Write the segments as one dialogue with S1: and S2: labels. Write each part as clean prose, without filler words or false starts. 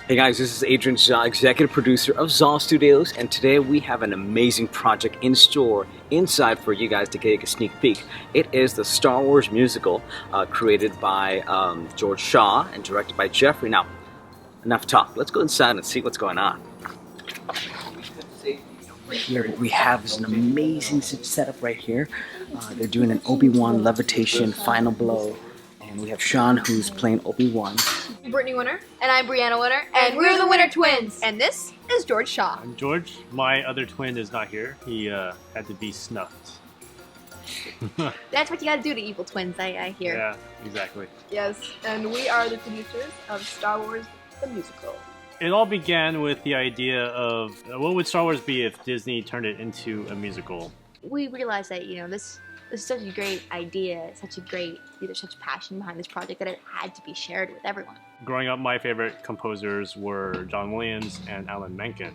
S1: Hey guys, this is Adrian Zha, executive producer of Zha Studios, and today we have an amazing project in store inside for you guys to take a sneak peek. It is the Star Wars musical created by George Shaw and directed by Jeffrey. Now, enough talk. Let's go inside and see what's going on. Here, what we have is an amazing setup right here. They're doing an Obi-Wan levitation final blow, and we have Sean who's playing Obi-Wan.
S2: Brittany Winner.
S3: And I'm Brianna Winner.
S2: And we're the Winner Twins. And this is George Shaw.
S4: I'm George. My other twin is not here. He had to be snuffed.
S3: That's what you gotta do to evil twins, I hear.
S4: Yeah, exactly.
S2: Yes, and we are the producers of Star Wars the Musical.
S4: It all began with the idea of what would Star Wars be if Disney turned it into a musical?
S3: We realized that, you know, this is such a great idea, such a passion behind this project that it had to be shared with everyone.
S4: Growing up, my favorite composers were John Williams and Alan Menken.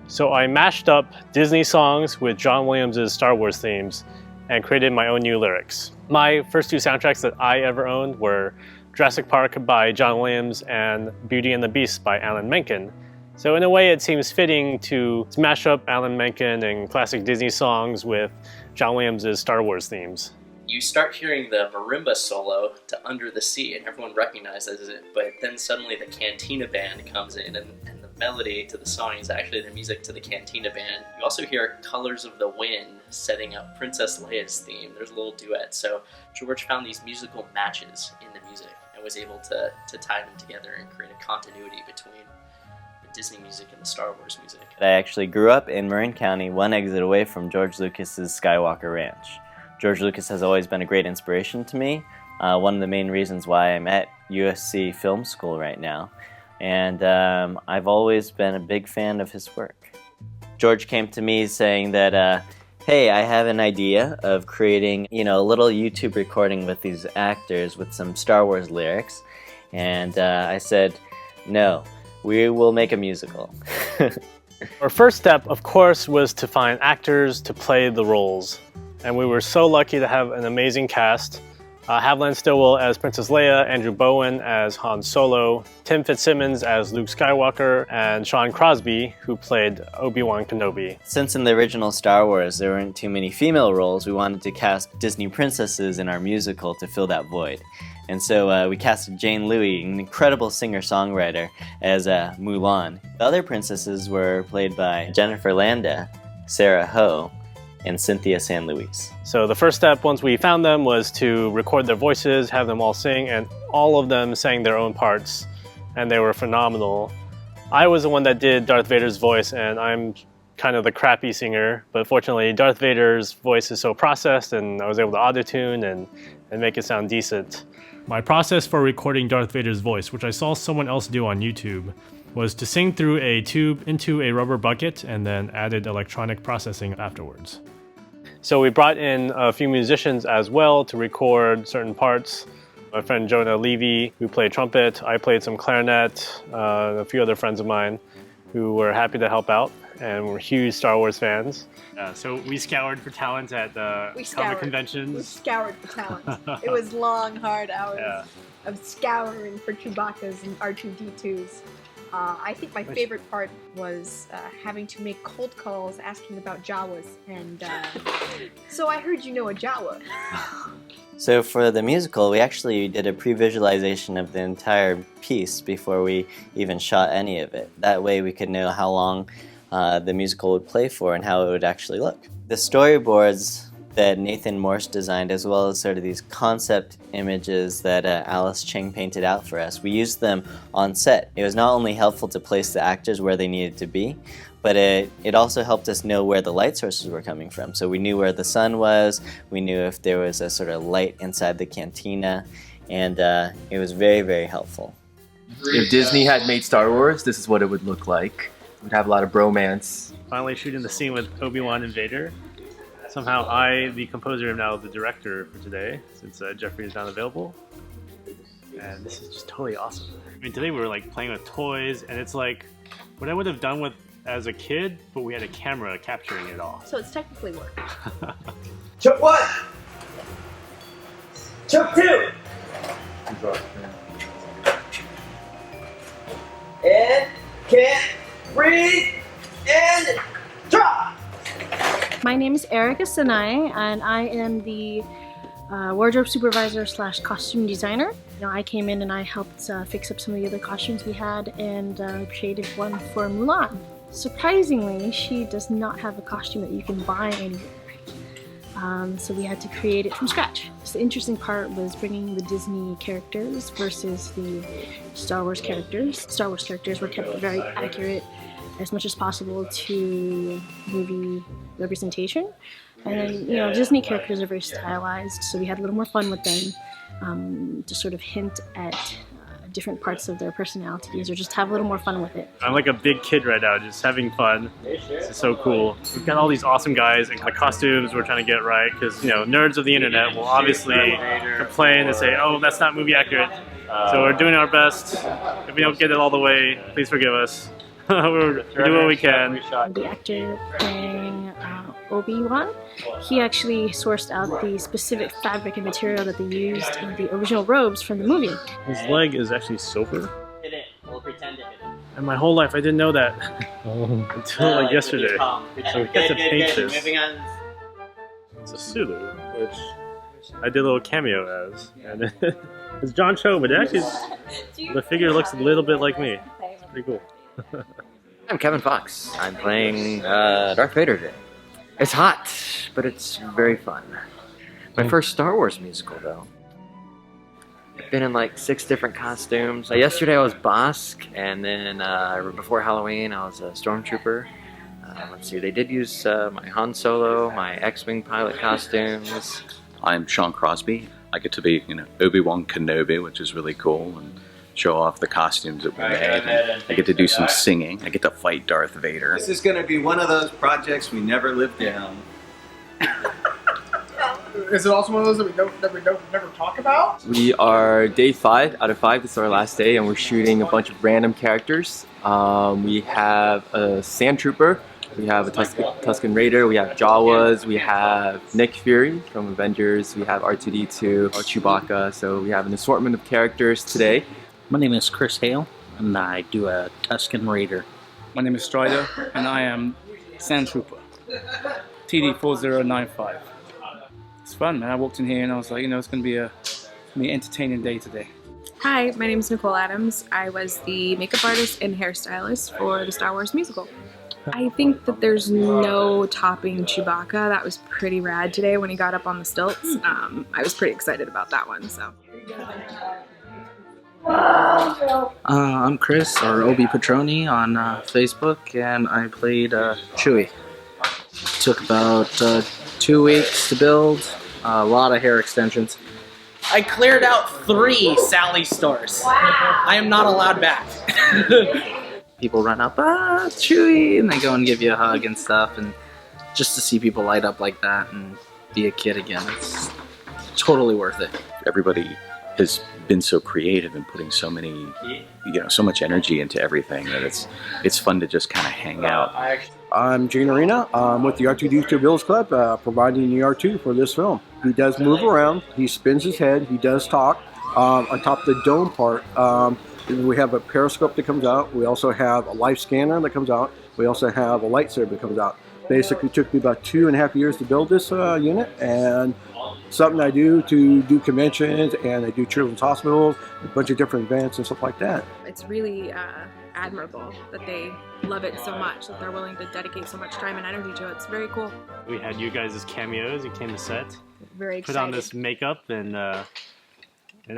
S4: So I mashed up Disney songs with John Williams' Star Wars themes and created my own new lyrics. My first two soundtracks that I ever owned were Jurassic Park by John Williams and Beauty and the Beast by Alan Menken. So in a way, it seems fitting to smash up Alan Menken and classic Disney songs with John Williams' Star Wars themes.
S5: You start hearing the marimba solo to Under the Sea and everyone recognizes it, but then suddenly the Cantina Band comes in and the melody to the song is actually the music to the Cantina Band. You also hear Colors of the Wind setting up Princess Leia's theme. There's a little duet. So George found these musical matches in the music and was able to tie them together and create a continuity between the Disney music and the Star Wars music.
S6: I actually grew up in Marin County, one exit away from George Lucas's Skywalker Ranch. George Lucas has always been a great inspiration to me. One of the main reasons why I'm at USC Film School right now. And I've always been a big fan of his work. George came to me saying that, hey, I have an idea of creating, a little YouTube recording with these actors with some Star Wars lyrics. And I said, no, we will make a musical.
S4: Our first step, of course, was to find actors to play the roles. And we were so lucky to have an amazing cast. Haviland Stillwell as Princess Leia, Andrew Bowen as Han Solo, Tim Fitzsimmons as Luke Skywalker, and Sean Crosby, who played Obi-Wan Kenobi.
S6: Since in the original Star Wars there weren't too many female roles, we wanted to cast Disney princesses in our musical to fill that void. And so we casted Jane Louis, an incredible singer-songwriter, as Mulan. The other princesses were played by Jennifer Landa, Sarah Ho, and Cynthia San Luis.
S4: So the first step, once we found them, was to record their voices, have them all sing, and all of them sang their own parts, and they were phenomenal. I was the one that did Darth Vader's voice, and I'm kind of the crappy singer, but fortunately Darth Vader's voice is so processed, and I was able to auto-tune and make it sound decent. My process for recording Darth Vader's voice, which I saw someone else do on YouTube, was to sing through a tube into a rubber bucket and then added electronic processing afterwards. So we brought in a few musicians as well to record certain parts. My friend Jonah Levy, who played trumpet, I played some clarinet, a few other friends of mine who were happy to help out and were huge Star Wars fans. So we scoured for talent at comic conventions.
S2: We scoured for talent. It was long, hard hours of scouring for Chewbacca's and R2-D2s. I think my favorite part was having to make cold calls asking about Jawas, and so I heard you know a Jawa.
S6: So for the musical, we actually did a pre-visualization of the entire piece before we even shot any of it. That way we could know how long the musical would play for and how it would actually look. The storyboards that Nathan Morse designed, as well as sort of these concept images that Alice Cheng painted out for us, we used them on set. It was not only helpful to place the actors where they needed to be, but it also helped us know where the light sources were coming from. So we knew where the sun was, we knew if there was a sort of light inside the cantina, and it was very, very helpful.
S7: If Disney had made Star Wars, this is what it would look like. It would have a lot of bromance.
S4: Finally shooting the scene with Obi-Wan and Vader. Somehow I, the composer, am now the director for today, since Jeffrey is not available. And this is just totally awesome. I mean, today we were like playing with toys, and it's like what I would have done with as a kid, but we had a camera capturing it all.
S2: So it's technically work.
S8: Choke 1! Choke 2! And Can't breathe and drop.
S9: My name is Erica SONNY, and I am the wardrobe supervisor / costume designer. You know, I came in and I helped fix up some of the other costumes we had and created one for Mulan. Surprisingly, she does not have a costume that you can buy anywhere. So we had to create it from scratch. So the interesting part was bringing the Disney characters versus the Star Wars characters. Star Wars characters were kept very accurate as much as possible to movie representation. And then, you know, Disney characters are very stylized, so we had a little more fun with them to sort of hint at different parts of their personalities or just have a little more fun with it.
S4: I'm like a big kid right now, just having fun. This is so cool. We've got all these awesome guys and the costumes we're trying to get right because, you know, nerds of the internet will obviously complain and say, oh, that's not movie accurate. So we're doing our best. If we don't get it all the way, please forgive us. We're doing what we can.
S9: The actor playing Obi-Wan, he actually sourced out the specific fabric and material that they used in the original robes from the movie.
S4: His leg is actually silver.
S5: Hit it. We'll pretend to hit it.
S4: And my whole life I didn't know that until like yesterday. So we had to paint this.
S5: Moving on.
S4: It's a Sulu, which I did a little cameo as. And it's John Cho, but actually the figure looks a little bit like me. It's pretty cool.
S10: I'm Kevin Fox. I'm playing Darth Vader today. It's hot, but it's very fun. My first Star Wars musical, though. I've been in like 6 different costumes. Yesterday I was Bosk, and then before Halloween I was a Stormtrooper. Let's see, they did use my Han Solo, my X-Wing pilot costumes.
S11: I'm Sean Crosby. I get to be, you know, Obi-Wan Kenobi, which is really cool, and show off the costumes that we made. And I get to do some singing. I get to fight Darth Vader.
S12: This is going to be one of those projects we never lived down.
S13: Is it also one of those that we never talk about?
S7: We are day 5 out of 5. This is our last day, and we're shooting a bunch of random characters. We have a Sand Trooper. We have a Tusken Raider. We have Jawas. We have Nick Fury from Avengers. We have R2-D2, Chewbacca. So we have an assortment of characters today.
S14: My name is Chris Hale, and I do a Tusken Raider.
S15: My name is Strider, and I am Sand Trooper, TD4095. It's fun, man. I walked in here and I was like, you know, it's going to be an entertaining day today.
S16: Hi, my name is Nicole Adams. I was the makeup artist and hairstylist for the Star Wars musical. I think that there's no topping Chewbacca. That was pretty rad today when he got up on the stilts. I was pretty excited about that one, so.
S14: I'm Chris, or Obi Petroni on Facebook, and I played Chewie. Took about 2 weeks to build, a lot of hair extensions.
S17: I cleared out 3 Sally stores. Wow. I am not allowed back.
S14: People run up, Chewie, and they go and give you a hug and stuff, and just to see people light up like that and be a kid again, it's totally worth it.
S11: Everybody has been so creative and putting so many, you know, so much energy into everything that it's fun to just kind of hang out.
S18: I'm Gene Arena. I'm with the R2-D2 Village Club, providing the R2 for this film. He does move around, he spins his head, he does talk. On top of the dome part, we have a periscope that comes out. We also have a life scanner that comes out. We also have a lightsaber that comes out. Basically took me about 2.5 years to build this unit, and something I do to do conventions, and I do children's hospitals, a bunch of different events and stuff like that.
S16: It's really admirable that they love it so much, that they're willing to dedicate so much time and energy to it. It's very cool.
S4: We had you guys as cameos. You came to set.
S2: Very excited.
S4: Put on this makeup, and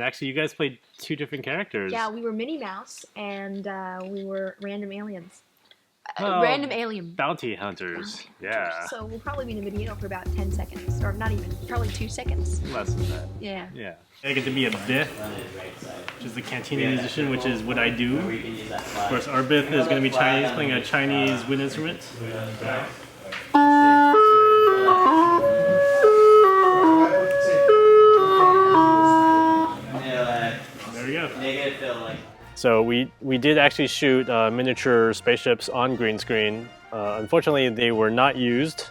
S4: actually you guys played 2 different characters.
S2: Yeah, we were Minnie Mouse, and we were random aliens.
S3: Random alien.
S4: Bounty hunters. Yeah.
S2: So we'll probably be in the video for about 10 seconds, or not even, probably 2 seconds.
S4: Less than that.
S2: Yeah.
S4: Yeah. I get to be a Biff, which is the cantina musician, which is what I do. Of course, our Biff is going to be Chinese, playing a Chinese wind instrument. There we go. So we did actually shoot miniature spaceships on green screen. Unfortunately, they were not used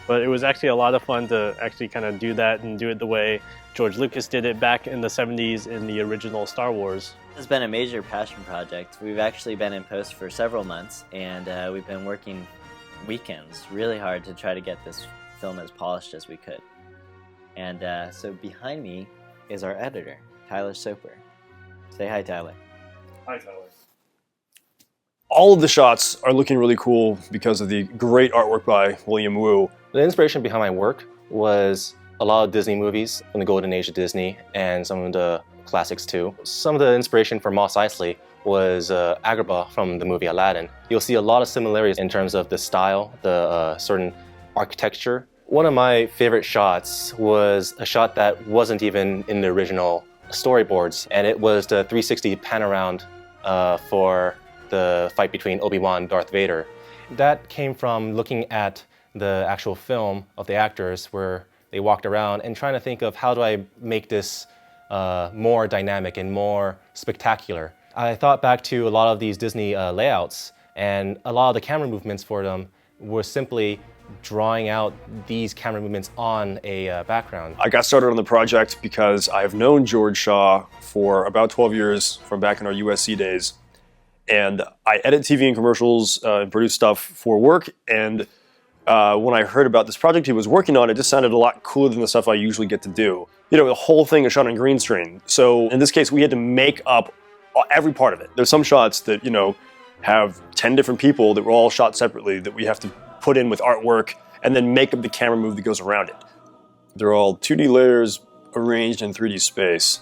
S4: But it was actually a lot of fun to actually kind of do that and do it the way George Lucas did it back in the 70s in the original Star Wars.
S6: It's been a major passion project. We've actually been in post for several months, and we've been working weekends really hard to try to get this film as polished as we could. And so behind me is our editor, Tyler Soper. Say hi, Tyler.
S4: Hi, Tyler.
S19: All of the shots are looking really cool because of the great artwork by William Wu.
S20: The inspiration behind my work was a lot of Disney movies from the golden age of Disney and some of the classics too. Some of the inspiration for Mos Eisley was Agrabah from the movie Aladdin. You'll see a lot of similarities in terms of the style, the certain architecture. One of my favorite shots was a shot that wasn't even in the original storyboards, and it was the 360 pan around for the fight between Obi-Wan and Darth Vader. That came from looking at the actual film of the actors where they walked around and trying to think of how do I make this more dynamic and more spectacular. I thought back to a lot of these Disney layouts, and a lot of the camera movements for them were simply drawing out these camera movements on a background.
S19: I got started on the project because I've known George Shaw for about 12 years from back in our USC days. And I edit TV and commercials and produce stuff for work. And when I heard about this project he was working on, it just sounded a lot cooler than the stuff I usually get to do. You know, the whole thing is shot on green screen. So in this case, we had to make up every part of it. There's some shots that, you know, have 10 different people that were all shot separately that we have to put in with artwork and then make up the camera move that goes around it. They're all 2D layers arranged in 3D space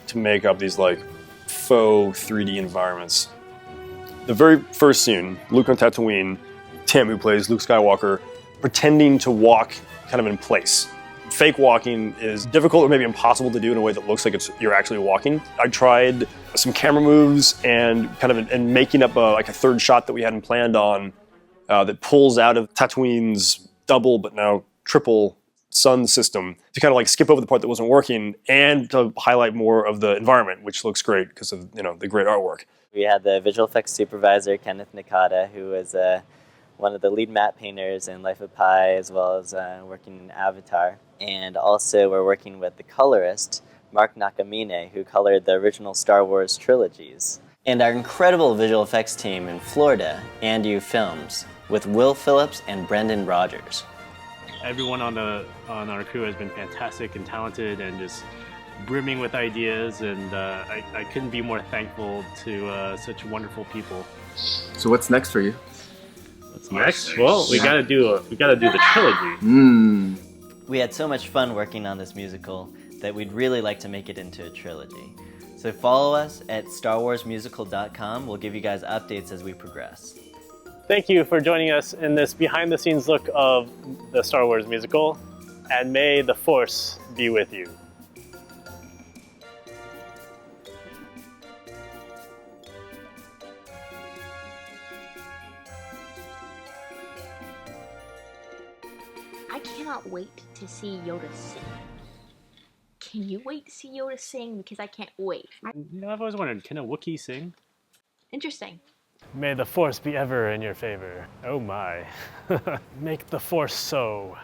S19: to make up these like faux 3D environments. The very first scene, Luke on Tatooine, Tim, who plays Luke Skywalker, pretending to walk kind of in place. Fake walking is difficult or maybe impossible to do in a way that looks like you're actually walking. I tried some camera moves and making up like a third shot that we hadn't planned on that pulls out of Tatooine's double but now triple sun system to kind of like skip over the part that wasn't working and to highlight more of the environment, which looks great because of, you know, the great artwork.
S6: We had the visual effects supervisor, Kenneth Nakata, who was one of the lead matte painters in Life of Pi, as well as working in Avatar. And also we're working with the colorist, Mark Nakamine, who colored the original Star Wars trilogies. And our incredible visual effects team in Florida, ANDAYA Films, with Will Phillips and Brendan Rogers.
S4: Everyone on our crew has been fantastic and talented and just brimming with ideas, and I couldn't be more thankful to such wonderful people.
S7: So what's next for you?
S4: What's next? Well, we gotta do the trilogy.
S6: We had so much fun working on this musical that we'd really like to make it into a trilogy. So follow us at StarWarsMusical.com. We'll give you guys updates as we progress.
S4: Thank you for joining us in this behind-the-scenes look of the Star Wars musical, and may the Force be with you.
S3: I cannot wait to see Yoda sing. Can you wait to see Yoda sing? Because I can't wait.
S4: You know, I've always wondered, can a Wookiee sing?
S3: Interesting.
S4: May the Force be ever in your favor. Oh my. Make the Force so.